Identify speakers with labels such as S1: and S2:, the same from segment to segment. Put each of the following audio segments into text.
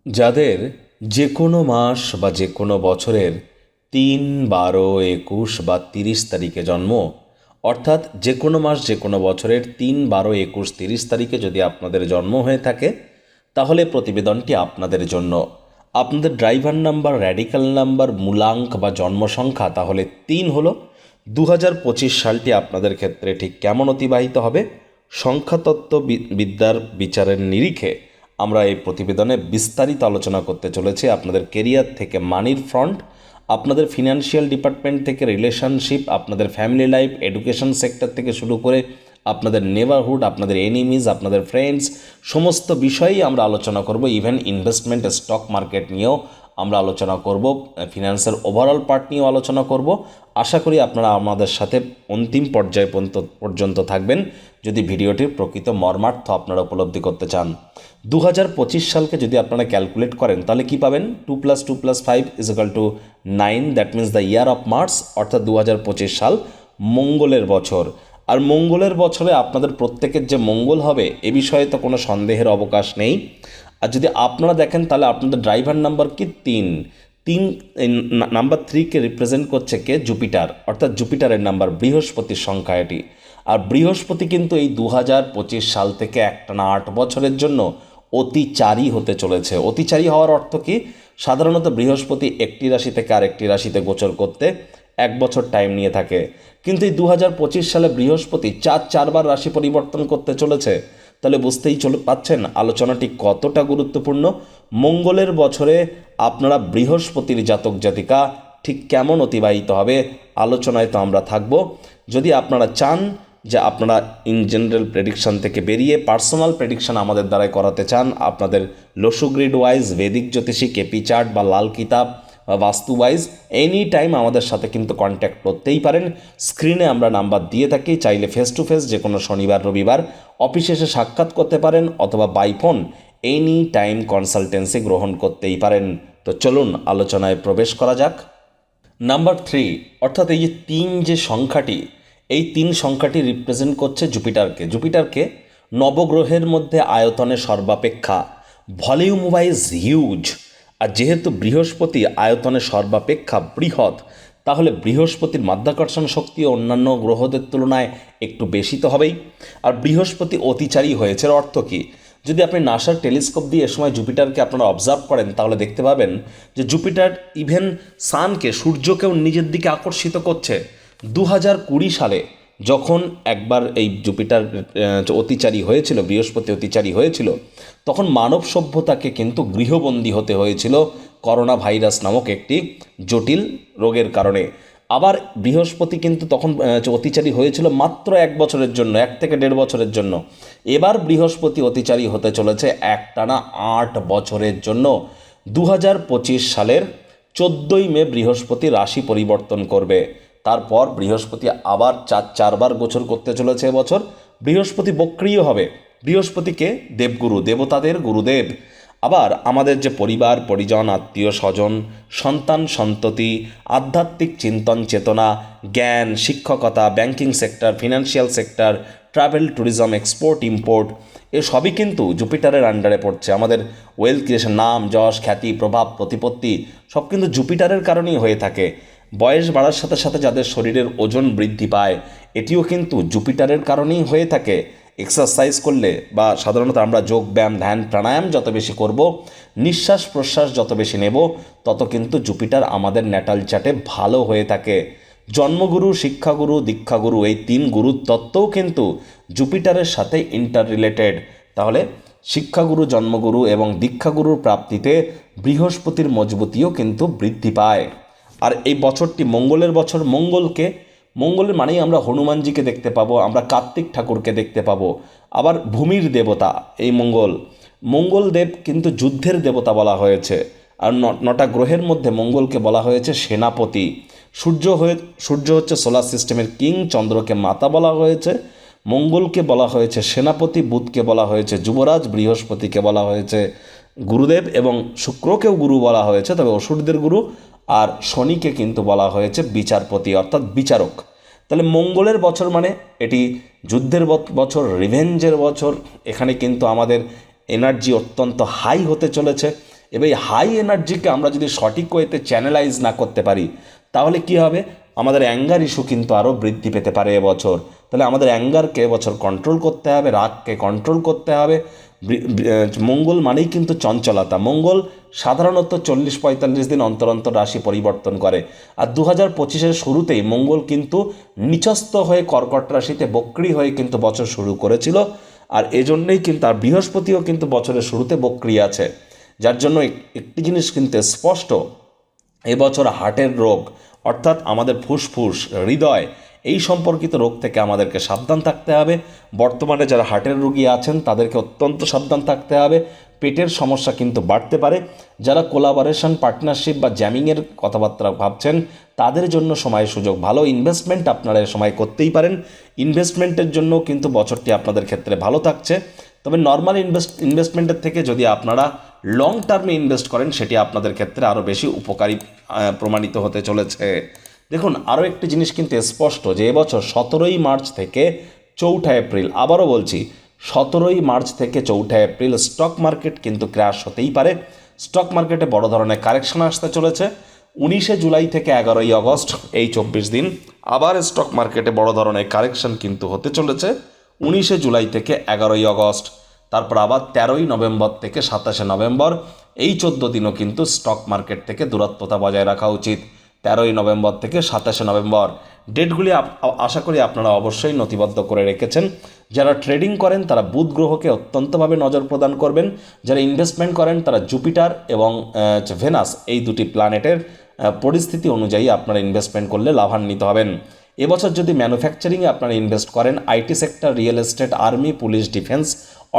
S1: যাদের যে কোনো মাস বা যে কোনো বছরের ৩, ১২, ২১ বা ৩০ তারিখে জন্ম, অর্থাৎ যে কোনো মাস যে কোনো বছরের ৩, ১২, ২১, ৩০ তারিখে যদি আপনাদের জন্ম হয়ে থাকে, তাহলে প্রতিবেদনটি আপনাদের জন্য। আপনাদের ড্রাইভার নাম্বার, র্যাডিক্যাল নাম্বার, মূলাঙ্ক বা জন্ম সংখ্যা তাহলে ৩ হলো। ২০২৫ সালটি আপনাদের ক্ষেত্রে ঠিক কেমন অতিবাহিত হবে, সংখ্যাতত্ত্ব বিদ্যার বিচারের নিরিখে আমরা এই প্রতিবেদনে বিস্তারিত আলোচনা করতে চলেছি। আপনাদের কেরিয়ার থেকে মানির ফ্রন্ট, আপনাদের ফিনান্সিয়াল ডিপার্টমেন্ট থেকে রিলেশনশিপ, আপনাদের ফ্যামিলি লাইফ, এডুকেশন সেক্টর থেকে শুরু করে আপনাদের নেবারহুড, আপনাদের এনিমিজ, আপনাদের ফ্রেন্ডস, সমস্ত বিষয়েই আমরা আলোচনা করব। ইভেন ইনভেস্টমেন্ট, স্টক মার্কেট নিয়েও আমরা আলোচনা করব, ফিনান্সের ওভারঅল পার্ট নিয়েও আলোচনা করব। আশা করি আপনারা আমাদের সাথে অন্তিম পর্যায় পর্যন্ত থাকবেন যদি ভিডিওটির প্রকৃত মর্মার্থ আপনারা উপলব্ধি করতে চান। ২০২৫ সালকে যদি আপনারা ক্যালকুলেট করেন তাহলে কি পাবেন? 2 + 2 + 5 = 9, that means the year of Mars, অর্থাৎ ২০২৫ সাল মঙ্গলের বছর। আর মঙ্গলের বছরে আপনাদের প্রত্যেকের যে মঙ্গল হবে এ বিষয়ে তো কোনো সন্দেহের অবকাশ নেই। আর যদি আপনারা দেখেন তাহলে আপনাদের ড্রাইভার নাম্বার কি ৩। নাম্বার 3কে রিপ্রেজেন্ট করছে কে? জুপিটার, অর্থাৎ জুপিটারের নাম্বার, বৃহস্পতির সংখ্যা এটি। আর বৃহস্পতি কিন্তু এই ২০২৫ সাল থেকে একটানা ৮ বছরের জন্য অতিচারী হতে চলেছে। অতিচারী হওয়ার অর্থ কি? সাধারণত বৃহস্পতি একটি রাশি থেকে আরেকটি রাশিতে গোচর করতে 1 বছর টাইম নিয়ে থাকে, কিন্তু এই ২০২৫ সালে বৃহস্পতি চারবার রাশি পরিবর্তন করতে চলেছে। তাহলে বুঝতেই পাচ্ছেন আলোচনাটি কতটা গুরুত্বপূর্ণ। মঙ্গলের বছরে আপনারা বৃহস্পতির জাতক জাতিকা ঠিক কেমন অতিবাহিত হবে আলোচনায় তো আমরা থাকব। যদি আপনারা চান যে আপনারা ইন জেনারেল প্রেডিকশান থেকে বেরিয়ে পার্সোনাল প্রেডিকশান আমাদের দ্বারাই করাতে চান, আপনাদের লসু গ্রিড ওয়াইজ, ভেদিক জ্যোতিষী, কেপি চার্ট বা লাল কিতাব বা বাস্তু ওয়াইজ, এনি টাইম আমাদের সাথে কিন্তু কন্ট্যাক্ট করতেই পারেন। স্ক্রিনে আমরা নাম্বার দিয়ে থাকি, চাইলে ফেস টু ফেস যে কোনো শনিবার রবিবার অফিসে এসে সাক্ষাৎ করতে পারেন, অথবা by phone any time consultancy গ্রহণ করতেই পারেন। তো চলুন আলোচনায় প্রবেশ করা যাক। নাম্বার 3, অর্থাৎ এই যে 3 যে সংখ্যাটি, এই 3 সংখ্যাটি রিপ্রেজেন্ট করছে জুপিটারকে। জুপিটারকে নবগ্রহের মধ্যে আয়তনে সর্বাপেক্ষা, ভলিউম ওয়াইজ হিউজ। আর যেহেতু বৃহস্পতি আয়তনে সর্বাপেক্ষা বৃহৎ, তাহলে বৃহস্পতির মাধ্যাকর্ষণ শক্তি অন্যান্য গ্রহদের তুলনায় একটু বেশি তো হবেই। আর বৃহস্পতি অতিচারী হয়েছে, এর অর্থ কী? যদি আপনি নাসার টেলিস্কোপ দিয়ে এ সময় জুপিটারকে আপনারা অবজার্ভ করেন তাহলে দেখতে পাবেন যে জুপিটার ইভেন সানকে, সূর্যকেও নিজের দিকে আকর্ষিত করছে। ২০২০ সালে যখন একবার এই জুপিটার অতিচারী হয়েছিল, বৃহস্পতি অতিচারী হয়েছিল, তখন মানব সভ্যতাকে কিন্তু গৃহবন্দী হতে হয়েছিল করোনা ভাইরাস নামক একটি জটিল রোগের কারণে। আবার বৃহস্পতি কিন্তু তখন অতিচারী হয়েছিল মাত্র 1 বছরের জন্য, 1 থেকে 1.5 বছরের জন্য। এবার বৃহস্পতি অতিচারী হতে চলেছে একটানা 8 বছরের জন্য। ২০২৫ সালের 14ই মে বৃহস্পতি রাশি পরিবর্তন করবে। তারপর বৃহস্পতি আবার চারবার গোচর করতে চলেছে এবছর। বৃহস্পতি বক্রিয় হবে। বৃহস্পতিকে দেবগুরু, দেবতাদের গুরুদেব। আবার আমাদের যে পরিবার পরিজন, আত্মীয় স্বজন, সন্তান সন্ততি, আধ্যাত্মিক চিন্তন চেতনা, জ্ঞান, শিক্ষকতা, banking sector, financial sector, travel, tourism, export import, এসবই কিন্তু জুপিটারের আন্ডারে পড়ছে। আমাদের ওয়েলথ ক্রিয়েশন, নাম যশ খ্যাতি প্রভাব প্রতিপত্তি সব কিন্তু জুপিটারের কারণেই হয়ে থাকে। বয়স বাড়ার সাথে সাথে যাদের শরীরের ওজন বৃদ্ধি পায়, এটিও কিন্তু জুপিটারের কারণেই হয়ে থাকে। এক্সারসাইজ করলে বা সাধারণত আমরা যোগ ব্যায়াম, ধ্যান, প্রাণায়াম যত বেশি করব, নিঃশ্বাস প্রশ্বাস যত বেশি নেব, তত কিন্তু জুপিটার আমাদের ন্যাটাল চার্টে ভালো হয়ে থাকে। জন্মগুরু, শিক্ষাগুরু, দীক্ষাগুরু, এই 3 গুরুর তত্ত্বও কিন্তু জুপিটারের সাথে ইন্টার রিলেটেড। তাহলে শিক্ষাগুরু, জন্মগুরু এবং দীক্ষাগুরুর প্রাপ্তিতে বৃহস্পতির মজবুতিও কিন্তু বৃদ্ধি পায়। আর এই বছরটি মঙ্গলের বছর। মঙ্গলের মানেই আমরা হনুমানজিকে দেখতে পাবো, আমরা কার্তিক ঠাকুরকে দেখতে পাবো। আবার ভূমির দেবতা এই মঙ্গলদেব কিন্তু যুদ্ধের দেবতা বলা হয়েছে। আর 9টা গ্রহের মধ্যে মঙ্গলকে বলা হয়েছে সেনাপতি। সূর্য হচ্ছে সোলার সিস্টেমের কিং, চন্দ্রকে মাতা বলা হয়েছে, মঙ্গলকে বলা হয়েছে সেনাপতি, বুধকে বলা হয়েছে যুবরাজ, বৃহস্পতিকে বলা হয়েছে গুরুদেব এবং শুক্রকেও গুরু বলা হয়েছে, তবে অসুরদের গুরু। আর শনিকে কিন্তু বলা হয়েছে বিচারপতি, অর্থাৎ বিচারক। তাহলে মঙ্গলের বছর মানে এটি যুদ্ধের বছর, রিভেঞ্জের বছর। এখানে কিন্তু আমাদের এনার্জি অত্যন্ত হাই হতে চলেছে এবার এই হাই এনার্জিকে আমরা যদি সঠিক ওয়েতে চ্যানেলাইজ না করতে পারি তাহলে কি হবে, আমাদের অ্যাঙ্গার ইস্যু কিন্তু আরও বৃদ্ধি পেতে পারে এবছর। তাহলে আমাদের অ্যাঙ্গারকে এবছর কন্ট্রোল করতে হবে, রাগকে কন্ট্রোল করতে হবে। মঙ্গল মানেই কিন্তু চঞ্চলতা। মঙ্গল সাধারণত 40-45 দিন অন্তর অন্তর রাশি পরিবর্তন করে। আর 2025-এর শুরুতেই মঙ্গল কিন্তু নিচস্থ হয়ে কর্কট রাশিতে বক্রী হয়ে কিন্তু বছর শুরু করেছিল। আর এজন্যই কিন্তু আর বৃহস্পতিও কিন্তু বছরের শুরুতে বক্রী আছে, যার জন্য একটি জিনিস কিন্তু স্পষ্ট, এবছর হার্টের রোগ অর্থাৎ আমাদের ফুসফুস, হৃদয় এই সম্পর্কিত রোগ থেকে আমাদেরকে সাবধান থাকতে হবে। বর্তমানে যারা হার্টের রোগী আছেন তাদেরকে অত্যন্ত সাবধান থাকতে হবে। পেটের সমস্যা কিন্তু বাড়তে পারে। যারা কোলাবোরেশন, পার্টনারশিপ বা জ্যামিংয়ের কথাবার্তা ভাবছেন তাদের জন্য সময় সুযোগ ভালো। ইনভেস্টমেন্ট আপনারা এ সময় করতেই পারেন। ইনভেস্টমেন্টের জন্য কিন্তু বছরটি আপনাদের ক্ষেত্রে ভালো থাকছে। তবে নর্মাল ইনভেস্টমেন্টের থেকে যদি আপনারা লং টার্মে ইনভেস্ট করেন সেটি আপনাদের ক্ষেত্রে আরও বেশি উপকারী প্রমাণিত হতে চলেছে। দেখুন, আরও একটি জিনিস কিন্তু স্পষ্ট যে এবছর 17ই মার্চ থেকে 4ঠা এপ্রিল, আবারও বলছি 17ই মার্চ থেকে 4ঠা এপ্রিল স্টক মার্কেট কিন্তু ক্র্যাশ হতেই পারে। স্টক মার্কেটে বড় ধরনের কারেকশন আসতে চলেছে। 19শে জুলাই থেকে 11ই আগস্ট, এই 24 দিন আবার স্টক মার্কেটে বড় ধরনের কারেকশন কিন্তু হতে চলেছে। 19শে জুলাই থেকে 11ই আগস্ট, তারপর আবার 13ই নভেম্বর থেকে 27শে নভেম্বর, এই 14 দিনও কিন্তু স্টক মার্কেট থেকে দূরত্বতা বজায় রাখা উচিত। 13ই নভেম্বর থেকে 27শে নভেম্বর ডেটগুলি আশা করি আপনারা অবশ্যই নথিবদ্ধ করে রেখেছেন। যারা ট্রেডিং করেন তারা বুধ গ্রহকে অত্যন্তভাবে নজর প্রদান করবেন। যারা ইনভেস্টমেন্ট করেন তারা জুপিটার এবং ভেনাস এই দুটি প্ল্যানেটের পরিস্থিতি অনুযায়ী আপনারা ইনভেস্টমেন্ট করলে লাভান্বিত হবেন। এবছর যদি ম্যানুফ্যাকচারিংয়ে আপনারা ইনভেস্ট করেন, IT sector, real estate, army, police, defence,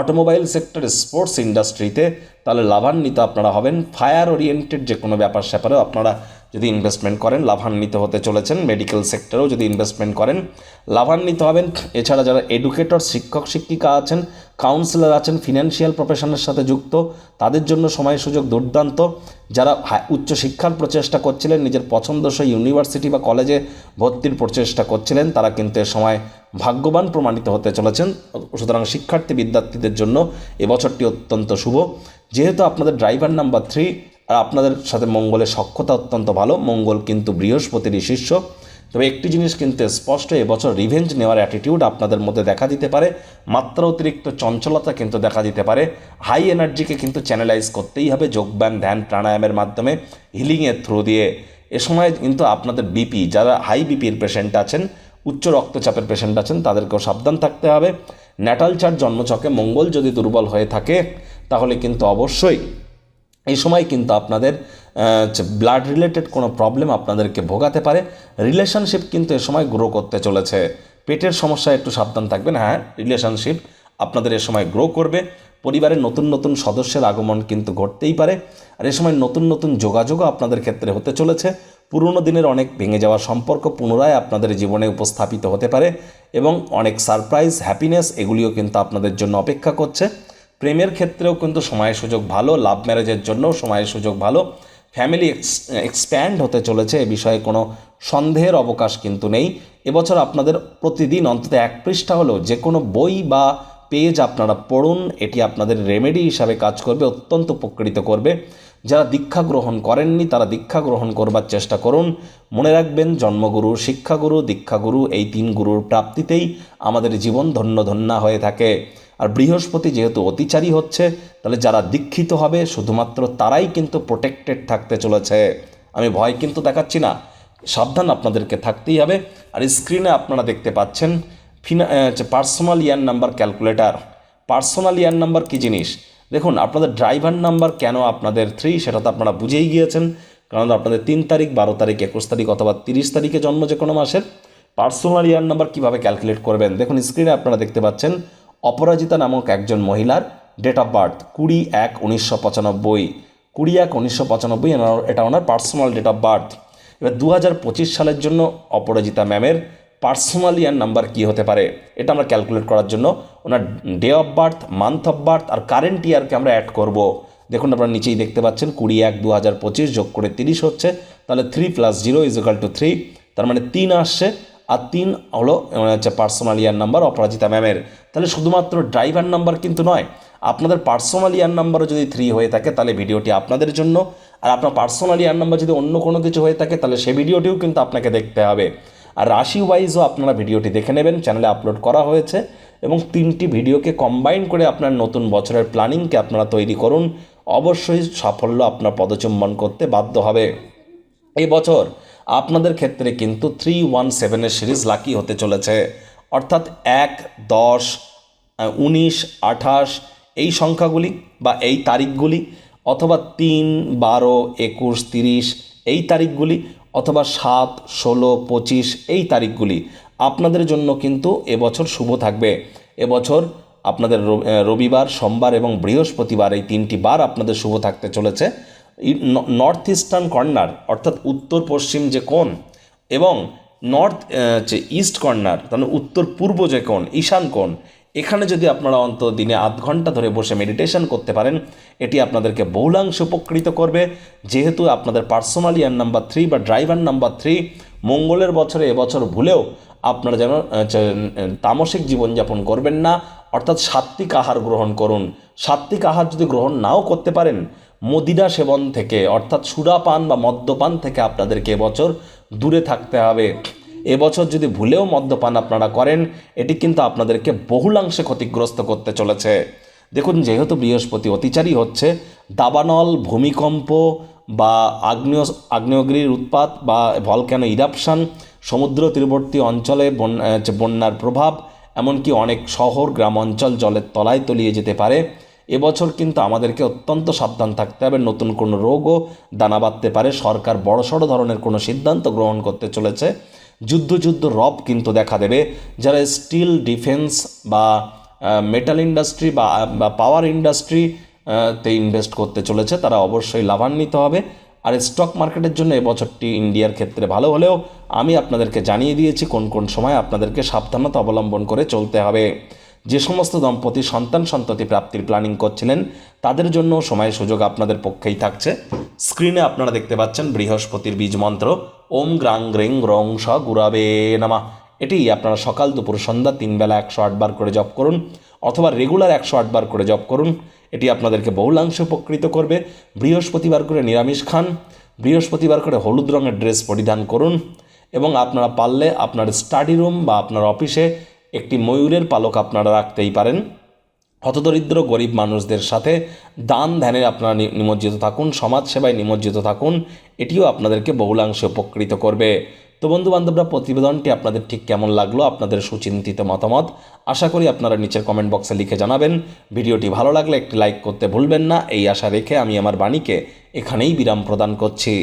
S1: automobile sector, sports ইন্ডাস্ট্রিতে, তাহলে লাভান্বিত আপনারা হবেন। ফায়ার ওরিয়েন্টেড যে কোনো ব্যাপার স্যাপারেও আপনারা যদি ইনভেস্টমেন্ট করেন লাভান্বিত হতে চলেছেন। মেডিকেল সেক্টরেও যদি ইনভেস্টমেন্ট করেন লাভান্বিত হবেন। এছাড়া যারা এডুকেটর, শিক্ষক শিক্ষিকা আছেন, কাউন্সিলর আছেন, ফিনান্সিয়াল প্রফেশনের সাথে যুক্ত, তাদের জন্য সময় সুযোগ দুর্দান্ত। যারা উচ্চশিক্ষার প্রচেষ্টা করছিলেন, নিজের পছন্দসই ইউনিভার্সিটি বা কলেজে ভর্তির প্রচেষ্টা করছিলেন, তারা কিন্তু এ সময় ভাগ্যবান প্রমাণিত হতে চলেছেন। সুতরাং শিক্ষার্থী বিদ্যার্থীদের জন্য এবছরটি অত্যন্ত শুভ। যেহেতু আপনাদের ড্রাইভার নাম্বার 3 আর আপনাদের সাথে মঙ্গলের সখ্যতা অত্যন্ত ভালো, মঙ্গল কিন্তু বৃহস্পতিরই শিষ্য। তবে একটি জিনিস কিন্তু স্পষ্ট, এবছর রিভেঞ্জ নেওয়ার অ্যাটিটিউড আপনাদের মধ্যে দেখা দিতে পারে। মাত্রা অতিরিক্ত চঞ্চলতা কিন্তু দেখা দিতে পারে। হাই এনার্জিকে কিন্তু চ্যানেলাইজ করতেই হবে যোগব্যায়াম, ধ্যান, প্রাণায়ামের মাধ্যমে, হিলিংয়ের থ্রু দিয়ে। এ সময় কিন্তু আপনাদের বিপি, যারা হাই বিপির পেশেন্ট আছেন, উচ্চ রক্তচাপের পেশেন্ট আছেন, তাদেরকেও সাবধান থাকতে হবে। ন্যাটাল চার্ট জন্মছকে মঙ্গল যদি দুর্বল হয়ে থাকে তাহলে কিন্তু অবশ্যই এই সময় কিন্তু আপনাদের ব্লাড রিলেটেড কোনো প্রবলেম আপনাদেরকে ভোগাতে পারে। রিলেশনশিপ কিন্তু এ সময় গ্রো করতে চলেছে। পেটের সমস্যায় একটু সাবধান থাকবেন। হ্যাঁ, রিলেশনশিপ আপনাদের এ সময় গ্রো করবে। পরিবারের নতুন নতুন সদস্যের আগমন কিন্তু ঘটতেই পারে। আর এ সময় নতুন নতুন যোগাযোগও আপনাদের ক্ষেত্রে হতে চলেছে। পুরনো দিনের অনেক ভেঙে যাওয়া সম্পর্ক পুনরায় আপনাদের জীবনে উপস্থাপিত হতে পারে এবং অনেক সারপ্রাইজ, হ্যাপিনেস এগুলিও কিন্তু আপনাদের জন্য অপেক্ষা করছে। প্রেমের ক্ষেত্রেও কিন্তু সময় সুযোগ ভালো। লাভ ম্যারেজের জন্যও সময়ের সুযোগ ভালো। ফ্যামিলি এক্সপ্যান্ড হতে চলেছে, এ বিষয়ে কোনো সন্দেহের অবকাশ কিন্তু নেই। এবছর আপনাদের প্রতিদিন অন্তত 1 পৃষ্ঠা হলেও যে কোনো বই বা পেজ আপনারা পড়ুন, এটি আপনাদের রেমেডি হিসাবে কাজ করবে, অত্যন্ত উপকৃত করবে। যারা দীক্ষা গ্রহণ করেননি তারা দীক্ষা গ্রহণ করবার চেষ্টা করুন। মনে রাখবেন, জন্মগুরু, শিক্ষাগুরু, দীক্ষাগুরু এই 3 গুরুর প্রাপ্তিতেই আমাদের জীবন ধন্য ধন্য হয়ে থাকে। আর বৃহস্পতি যেহেতু অতিচারী হচ্ছে, তাহলে যারা দীক্ষিত হবে শুধুমাত্র তারাই কিন্তু প্রোটেক্টেড থাকতে চলেছে। আমি ভয় কিন্তু দেখাচ্ছি না, সাবধান আপনাদেরকে থাকতেই হবে। আর স্ক্রিনে আপনারা দেখতে পাচ্ছেন personal year number calculator. Personal year number কী জিনিস? দেখুন, আপনাদের ড্রাইভার নাম্বার কেন আপনাদের 3 সেটা তো আপনারা বুঝেই গিয়েছেন, কারণ আপনাদের 3 তারিখ, 12 তারিখ, 21 তারিখ অথবা 30 তারিখে জন্ম যে কোনো মাসের। পার্সোনাল ইয়ার নাম্বার কীভাবে ক্যালকুলেট করবেন? দেখুন, স্ক্রিনে আপনারা দেখতে পাচ্ছেন অপরাজিতা নামক একজন মহিলার ডেট অফ বার্থ 20-1-1995। 20-1-1995 এটা ওনার পার্সোনাল ডেট অফ বার্থ। এবার 2025 সালের জন্য অপরাজিতা ম্যামের পার্সোনাল ইয়ার নাম্বার কী হতে পারে এটা আমরা ক্যালকুলেট করার জন্য ওনার day of birth, month of birth আর কারেন্ট ইয়ারকে আমরা অ্যাড করব। দেখুন, আপনারা নিচেই দেখতে পাচ্ছেন 20-1-2025 যোগ করে 30 হচ্ছে, তাহলে 3 + 0 = 3, তার মানে 3 আসছে। আর 3 হলো পার্সোনাল ইয়ার নাম্বার অপরাজিতা ম্যামের। তাহলে শুধুমাত্র ড্রাইভার নাম্বার কিন্তু নয়, আপনাদের পার্সোনাল ইয়ার নাম্বারও যদি 3 হয়ে থাকে তাহলে ভিডিওটি আপনাদের জন্য, আর আপনার পার্সোনাল ইয়ার নাম্বার যদি অন্য কোনো কিছু হয়ে থাকে তাহলে সেই ভিডিওটিও কিন্তু আপনাকে দেখতে হবে। আর রাশি ওয়াইজও আপনারা ভিডিওটি দেখে নেবেন, চ্যানেলে আপলোড করা হয়েছে, এবং 3টি ভিডিওকে কম্বাইন করে আপনার নতুন বছরের প্ল্যানিংকে আপনারা তৈরি করুন। অবশ্যই সাফল্য আপনার পদচুম্বন করতে বাধ্য হবে। এই বছর আপনাদের ক্ষেত্রে কিন্তু 317 সিরিজ লাকি হতে চলেছে, অর্থাৎ 1, 10, 19, 28 এই সংখ্যাগুলি বা এই তারিখগুলি, অথবা 3, 12, 21, 30 এই তারিখগুলি, অথবা 7, 16, 25 এই তারিখগুলি আপনাদের জন্য কিন্তু এবছর শুভ থাকবে। এবছর আপনাদের রবিবার, সোমবার এবং বৃহস্পতিবার এই 3টি বার আপনাদের শুভ থাকতে চলেছে। নর্থ ইস্টার্ন কর্নার অর্থাৎ উত্তর পশ্চিম যে কোণ, এবং যে ইস্ট কর্নার মানে উত্তর পূর্ব যে কোণ, ঈশান কোণ, এখানে যদি আপনারা অন্তত দিনে আধ ঘন্টা ধরে বসে মেডিটেশন করতে পারেন, এটি আপনাদেরকে বহুলাংশে উপকৃত করবে। যেহেতু আপনাদের পার্সোনাল ইয়ার নাম্বার 3 বা ড্রাইভার নাম্বার 3 মঙ্গলের বছরে এবছর ভুলেও আপনারা যেন তামসিক জীবনযাপন করবেন না, অর্থাৎ সাত্ত্বিক আহার গ্রহণ করুন। সাত্ত্বিক আহার যদি গ্রহণ নাও করতে পারেন, মদিরা সেবন থেকে অর্থাৎ সুরাপান বা মদ্যপান থেকে আপনাদেরকে এবছর দূরে থাকতে হবে। এবছর যদি ভুলেও মদ্যপান আপনারা করেন, এটি কিন্তু আপনাদেরকে বহুলাংশে ক্ষতিগ্রস্ত করতে চলেছে। দেখুন, যেহেতু বৃহস্পতি অতিচারী হচ্ছে, দাবানল, ভূমিকম্প বা আগ্নেয়গিরির উৎপাত বা ভলক্যানো ইরাপশন, সমুদ্র তীরবর্তী অঞ্চলে বন্যার প্রভাব, এমনকি অনেক শহর গ্রাম অঞ্চল জলের তলায় তলিয়ে যেতে পারে। এবছর কিন্তু আমাদেরকে অত্যন্ত সাবধান থাকতে হবে। নতুন কোনো রোগও দানা বাঁধতে পারে। সরকার বড়সড় ধরনের কোনো সিদ্ধান্ত গ্রহণ করতে চলেছে। যুদ্ধ রব কিন্তু দেখা দেবে। যারা স্টিল, ডিফেন্স বা মেটাল ইন্ডাস্ট্রি বা পাওয়ার ইন্ডাস্ট্রি তে ইনভেস্ট করতে চলেছে, তারা অবশ্যই লাভান্বিত হবে। আর স্টক মার্কেটের জন্য এবছরটি ইন্ডিয়ার ক্ষেত্রে ভালো হলেও আমি আপনাদেরকে জানিয়ে দিয়েছি কোন কোন সময় আপনাদেরকে সাবধানতা অবলম্বন করে চলতে হবে। যে সমস্ত দম্পতি সন্ততি প্রাপ্তির প্ল্যানিং করছিলেন তাদের জন্য সময় সুযোগ আপনাদের পক্ষেই থাকছে। স্ক্রিনে আপনারা দেখতে পাচ্ছেন বৃহস্পতির বীজ মন্ত্র ওম গ্রাং গ্রিং রং স গুরাবে নামা। এটি আপনারা সকাল, দুপুর, সন্ধ্যা 3 বেলা 108 বার করে জপ করুন, অথবা রেগুলার 108 বার করে জপ করুন। এটি আপনাদেরকে বহুলাংশে উপকৃত করবে। বৃহস্পতিবার করে নিরামিষ খান, বৃহস্পতিবার করে হলুদ রঙের ড্রেস পরিধান করুন, এবং আপনারা পারলে আপনার স্টাডি রুম বা আপনার অফিসে একটি ময়ূরের পালক আপনারা রাখতেই পারেন। হতদরিদ্র গরিব মানুষদের সাথে দান ধ্যানে আপনারা নিমজ্জিত থাকুন, সমাজসেবায় নিমজ্জিত থাকুন। এটিও আপনাদেরকে বহুলাংশে উপকৃত করবে। তো বন্ধুবান্ধবরা, প্রতিবেদনটি আপনাদের ঠিক কেমন লাগলো, আপনাদের সুচিন্তিত মতামত আশা করি আপনারা নিচের কমেন্ট বক্সে লিখে জানাবেন। ভিডিওটি ভালো লাগলে একটি লাইক করতে ভুলবেন না। এই আশা রেখে আমি আমার বাণীকে এখানেই বিরাম প্রদান করছি।